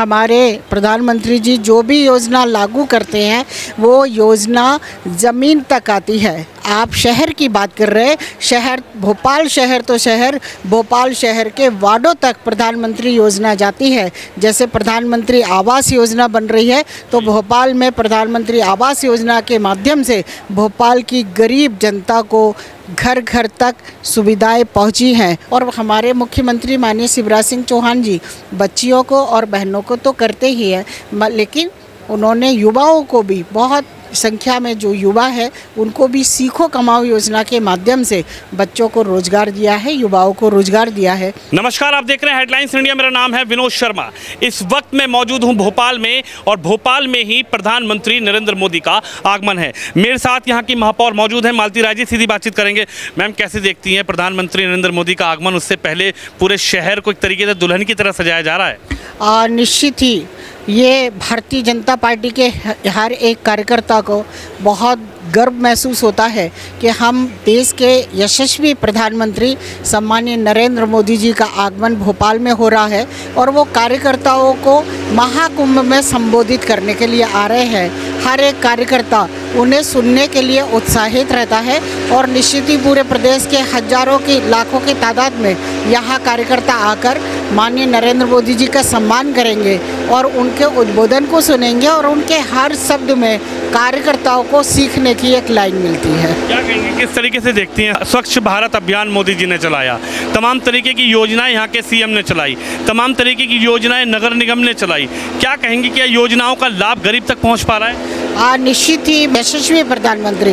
हमारे प्रधानमंत्री जी जो भी योजना लागू करते हैं वो योजना ज़मीन तक आती है। आप शहर की बात कर रहे हैं, शहर भोपाल शहर तो शहर, भोपाल शहर के वार्डों तक प्रधानमंत्री योजना जाती है। जैसे प्रधानमंत्री आवास योजना बन रही है तो भोपाल में प्रधानमंत्री आवास योजना के माध्यम से भोपाल की गरीब जनता को घर घर तक सुविधाएं पहुंची हैं। और हमारे मुख्यमंत्री माननीय शिवराज सिंह चौहान जी बच्चियों को और बहनों को तो करते ही हैं, लेकिन उन्होंने युवाओं को भी, बहुत संख्या में जो युवा है उनको भी सीखो कमाओ योजना के माध्यम से बच्चों को रोजगार दिया है, युवाओं को रोजगार दिया है। नमस्कार, आप देख रहे हैं हेडलाइंस इंडिया। मेरा नाम है विनोद शर्मा। इस वक्त मैं मौजूद हूं भोपाल में और भोपाल में ही प्रधानमंत्री नरेंद्र मोदी का आगमन है। मेरे साथ यहां की महापौर मौजूद है मालती राय जी, सीधी बातचीत करेंगे। मैम, कैसे देखती हैं प्रधानमंत्री नरेंद्र मोदी का आगमन? उससे पहले पूरे शहर को एक तरीके से दुल्हन की तरह सजाया जा रहा है। निश्चित ही ये भारतीय जनता पार्टी के हर एक कार्यकर्ता को बहुत गर्व महसूस होता है कि हम देश के यशस्वी प्रधानमंत्री सम्मानीय नरेंद्र मोदी जी का आगमन भोपाल में हो रहा है और वो कार्यकर्ताओं को महाकुंभ में संबोधित करने के लिए आ रहे हैं। हर एक कार्यकर्ता उन्हें सुनने के लिए उत्साहित रहता है और निश्चित ही पूरे प्रदेश के हजारों की लाखों की तादाद में यहाँ कार्यकर्ता आकर माननीय नरेंद्र मोदी जी का सम्मान करेंगे और उनके उद्बोधन को सुनेंगे और उनके हर शब्द में कार्यकर्ताओं को सीखने की एक लाइन मिलती है। क्या कहेंगे, किस तरीके से देखती हैं? स्वच्छ भारत अभियान मोदी जी ने चलाया, तमाम तरीके की योजनाएं यहाँ के सीएम ने चलाई, तमाम तरीके की योजनाएं नगर निगम ने चलाई। क्या कहेंगे, क्या योजनाओं का लाभ गरीब तक पहुँच पा रहा है? निश्चित ही यशस्वी प्रधानमंत्री,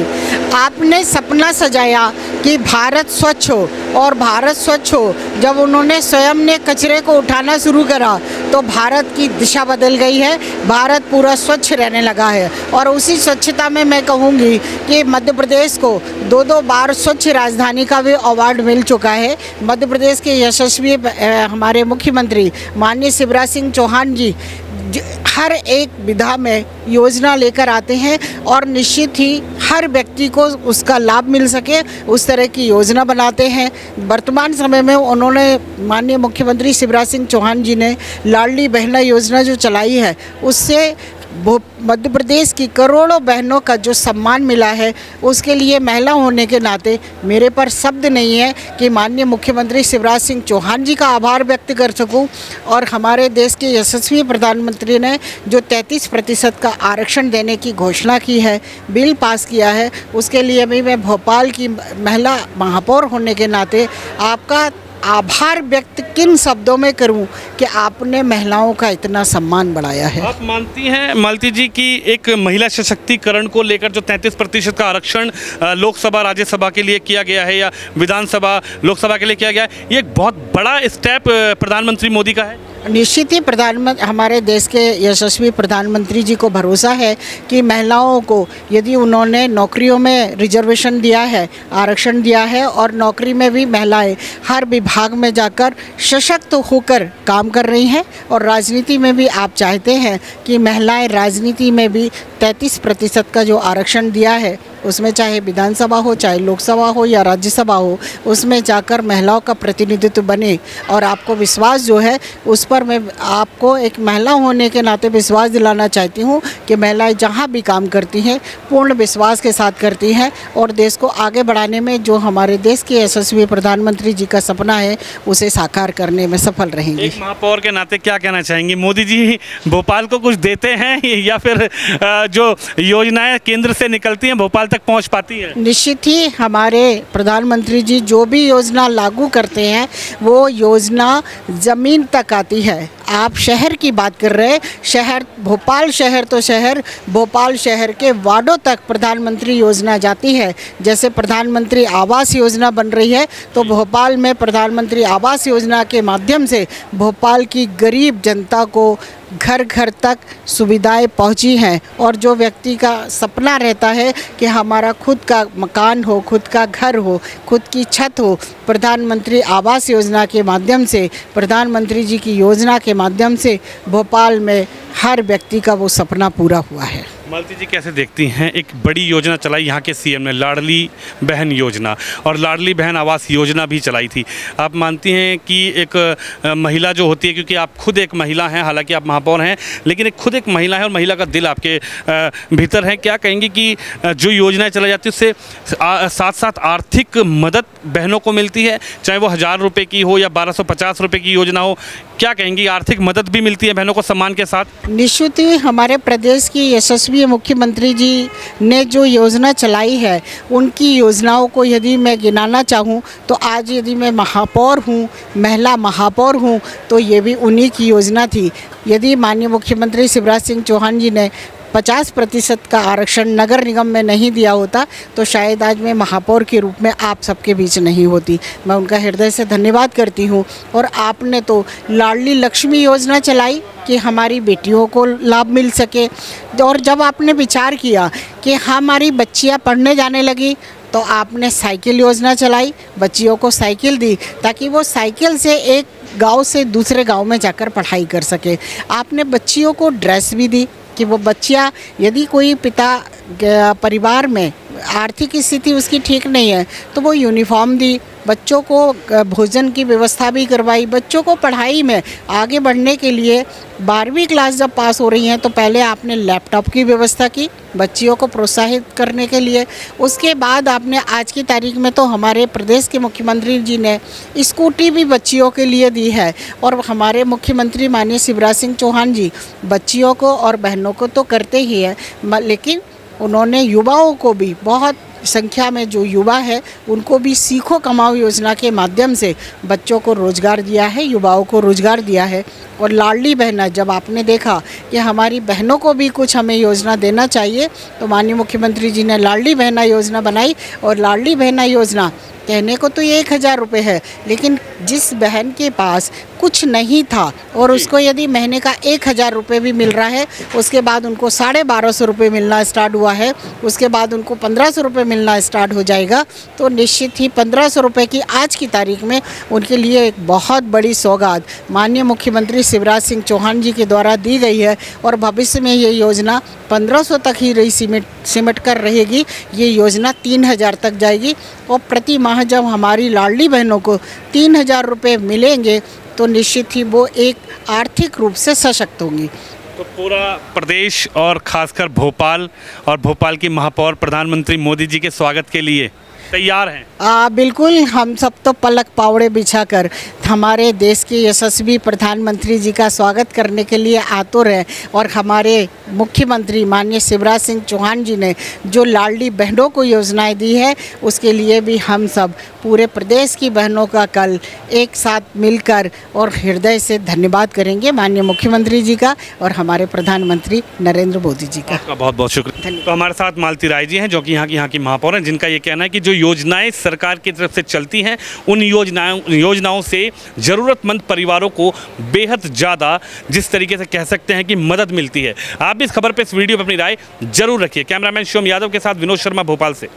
आपने सपना सजाया कि भारत स्वच्छ हो और भारत स्वच्छ हो। जब उन्होंने स्वयं ने कचरे को उठाना शुरू करा तो भारत की दिशा बदल गई है, भारत पूरा स्वच्छ रहने लगा है। और उसी स्वच्छता में मैं कहूँगी कि मध्य प्रदेश को दो बार स्वच्छ राजधानी का भी अवार्ड मिल चुका है। मध्य प्रदेश के यशस्वी हमारे मुख्यमंत्री माननीय शिवराज सिंह चौहान जी हर एक विधा में योजना लेकर आते हैं और निश्चित ही हर व्यक्ति को उसका लाभ मिल सके उस तरह की योजना बनाते हैं। वर्तमान समय में उन्होंने माननीय मुख्यमंत्री शिवराज सिंह चौहान जी ने लाडली बहना योजना जो चलाई है उससे मध्य प्रदेश की करोड़ों बहनों का जो सम्मान मिला है, उसके लिए महिला होने के नाते मेरे पर शब्द नहीं है कि माननीय मुख्यमंत्री शिवराज सिंह चौहान जी का आभार व्यक्त कर सकूं। और हमारे देश के यशस्वी प्रधानमंत्री ने जो 33% का आरक्षण देने की घोषणा की है, बिल पास किया है, उसके लिए भी मैं भोपाल की महिला महापौर होने के नाते आपका आभार व्यक्त किन शब्दों में करूं कि आपने महिलाओं का इतना सम्मान बढ़ाया है। आप मानती हैं मालती जी की एक महिला सशक्तिकरण को लेकर जो 33% का आरक्षण लोकसभा राज्यसभा के लिए किया गया है या विधानसभा लोकसभा के लिए किया गया है, ये एक बहुत बड़ा स्टेप प्रधानमंत्री मोदी का है? निश्चित ही हमारे देश के यशस्वी प्रधानमंत्री जी को भरोसा है कि महिलाओं को यदि उन्होंने नौकरियों में रिजर्वेशन दिया है, आरक्षण दिया है और नौकरी में भी महिलाएं हर विभाग में जाकर सशक्त होकर काम कर रही हैं और राजनीति में भी आप चाहते हैं कि महिलाएं राजनीति में भी 33% का जो आरक्षण दिया है उसमें चाहे विधानसभा हो, चाहे लोकसभा हो या राज्यसभा हो, उसमें जाकर महिलाओं का प्रतिनिधित्व बने। और आपको विश्वास जो है उस पर मैं आपको एक महिला होने के नाते विश्वास दिलाना चाहती हूँ कि महिलाएं जहाँ भी काम करती हैं पूर्ण विश्वास के साथ करती हैं और देश को आगे बढ़ाने में जो हमारे देश के यशस्वी प्रधानमंत्री जी का सपना है उसे साकार करने में सफल रहेंगी। एक महापौर के नाते क्या कहना चाहेंगी? मोदी जी भोपाल को कुछ देते हैं या फिर जो योजनाएं केंद्र से निकलती हैं भोपाल तक पहुंच पाती है? निश्चित ही हमारे प्रधानमंत्री जी जो भी योजना लागू करते हैं वो योजना ज़मीन तक आती है। आप शहर की बात कर रहे हैं, शहर भोपाल शहर तो शहर, भोपाल शहर के वार्डों तक प्रधानमंत्री योजना जाती है। जैसे प्रधानमंत्री आवास योजना बन रही है तो भोपाल में प्रधानमंत्री आवास योजना के माध्यम से भोपाल की गरीब जनता को घर घर तक सुविधाएं पहुंची हैं। और जो व्यक्ति का सपना रहता है कि हमारा खुद का मकान हो, खुद का घर हो, खुद की छत हो, प्रधानमंत्री आवास योजना के माध्यम से, प्रधानमंत्री जी की योजना के माध्यम से भोपाल में हर व्यक्ति का वो सपना पूरा हुआ है। मालती जी कैसे देखती हैं, एक बड़ी योजना चलाई यहाँ के सीएम ने, लाडली बहन योजना, और लाडली बहन आवास योजना भी चलाई थी। आप मानती हैं कि एक महिला जो होती है, क्योंकि आप खुद एक महिला हैं, हालांकि आप महापौर हैं, लेकिन एक खुद एक महिला है और महिला का दिल आपके भीतर है, क्या कहेंगी कि जो योजनाएं चलाई जाती है उससे साथ साथ आर्थिक मदद बहनों को मिलती है, चाहे वो 1000 रुपये की हो या 1250 रुपये की योजना हो, क्या कहेंगी, आर्थिक मदद भी मिलती है बहनों को सम्मान के साथ? निश्चित ही हमारे प्रदेश की यशस्वी मुख्यमंत्री जी ने जो योजना चलाई है, उनकी योजनाओं को यदि मैं गिनाना चाहूँ तो आज यदि मैं महापौर हूँ, महिला महापौर हूँ, तो ये भी उन्हीं की योजना थी। यदि माननीय मुख्यमंत्री शिवराज सिंह चौहान जी ने 50% का आरक्षण नगर निगम में नहीं दिया होता तो शायद आज मैं महापौर के रूप में आप सबके बीच नहीं होती। मैं उनका हृदय से धन्यवाद करती हूँ। और आपने तो लाडली लक्ष्मी योजना चलाई कि हमारी बेटियों को लाभ मिल सके, और जब आपने विचार किया कि हमारी बच्चियाँ पढ़ने जाने लगी तो आपने साइकिल योजना चलाई, बच्चियों को साइकिल दी ताकि वो साइकिल से एक गांव से दूसरे गांव में जाकर पढ़ाई कर सके। आपने बच्चियों को ड्रेस भी दी कि वो बच्चियाँ, यदि कोई पिता परिवार में आर्थिक स्थिति उसकी ठीक नहीं है तो वो यूनिफॉर्म दी, बच्चों को भोजन की व्यवस्था भी करवाई, बच्चों को पढ़ाई में आगे बढ़ने के लिए 12वीं क्लास जब पास हो रही हैं तो पहले आपने लैपटॉप की व्यवस्था की बच्चियों को प्रोत्साहित करने के लिए। उसके बाद आपने आज की तारीख में तो हमारे प्रदेश के मुख्यमंत्री जी ने स्कूटी भी बच्चियों के लिए दी है। और हमारे मुख्यमंत्री माननीय शिवराज सिंह चौहान जी बच्चियों को और बहनों को तो करते ही हैं, लेकिन उन्होंने युवाओं को भी, बहुत संख्या में जो युवा है उनको भी सीखो कमाओ योजना के माध्यम से बच्चों को रोज़गार दिया है, युवाओं को रोज़गार दिया है। और लाडली बहना, जब आपने देखा कि हमारी बहनों को भी कुछ हमें योजना देना चाहिए तो माननीय मुख्यमंत्री जी ने लाडली बहना योजना बनाई। और लाडली बहना योजना कहने को तो ये 1000 रुपये है, लेकिन जिस बहन के पास कुछ नहीं था और उसको यदि महीने का 1000 रुपये भी मिल रहा है, उसके बाद उनको 1250 रुपये मिलना स्टार्ट हुआ है, उसके बाद उनको 1500 रुपये मिलना स्टार्ट हो जाएगा, तो निश्चित ही 1500 रुपये की आज की तारीख में उनके लिए एक बहुत बड़ी सौगात माननीय मुख्यमंत्री शिवराज सिंह चौहान जी के द्वारा दी गई है। और भविष्य में ये योजना 1500 तक ही रही सिमट कर रहेगी, ये योजना 3000 तक जाएगी। और प्रति माह जब हमारी लाडली बहनों को 3000 रुपये मिलेंगे तो निश्चित ही वो एक आर्थिक रूप से सशक्त होंगी। तो पूरा प्रदेश और खासकर भोपाल और भोपाल की महापौर प्रधानमंत्री मोदी जी के स्वागत के लिए तैयार हैं? बिल्कुल, हम सब तो पलक पावड़े बिछाकर हमारे देश के यशस्वी प्रधानमंत्री जी का स्वागत करने के लिए आतुर हैं। और हमारे मुख्यमंत्री माननीय शिवराज सिंह चौहान जी ने जो लाडली बहनों को योजनाएं दी है उसके लिए भी हम सब पूरे प्रदेश की बहनों का कल एक साथ मिलकर और हृदय से धन्यवाद करेंगे माननीय मुख्यमंत्री जी का और हमारे प्रधानमंत्री नरेंद्र मोदी जी का। आपका बहुत बहुत शुक्रिया। तो हमारे साथ मालती राय जी हैं जो कि यहाँ की महापौर हैं, जिनका ये कहना है कि जो योजनाएं सरकार की तरफ से चलती हैं उन योजनाओं से ज़रूरतमंद परिवारों को बेहद ज़्यादा, जिस तरीके से कह सकते हैं कि मदद मिलती है। आप भी इस खबर पे, इस वीडियो पे अपनी राय जरूर रखिए। कैमरामैन शिवम यादव के साथ विनोद शर्मा, भोपाल से।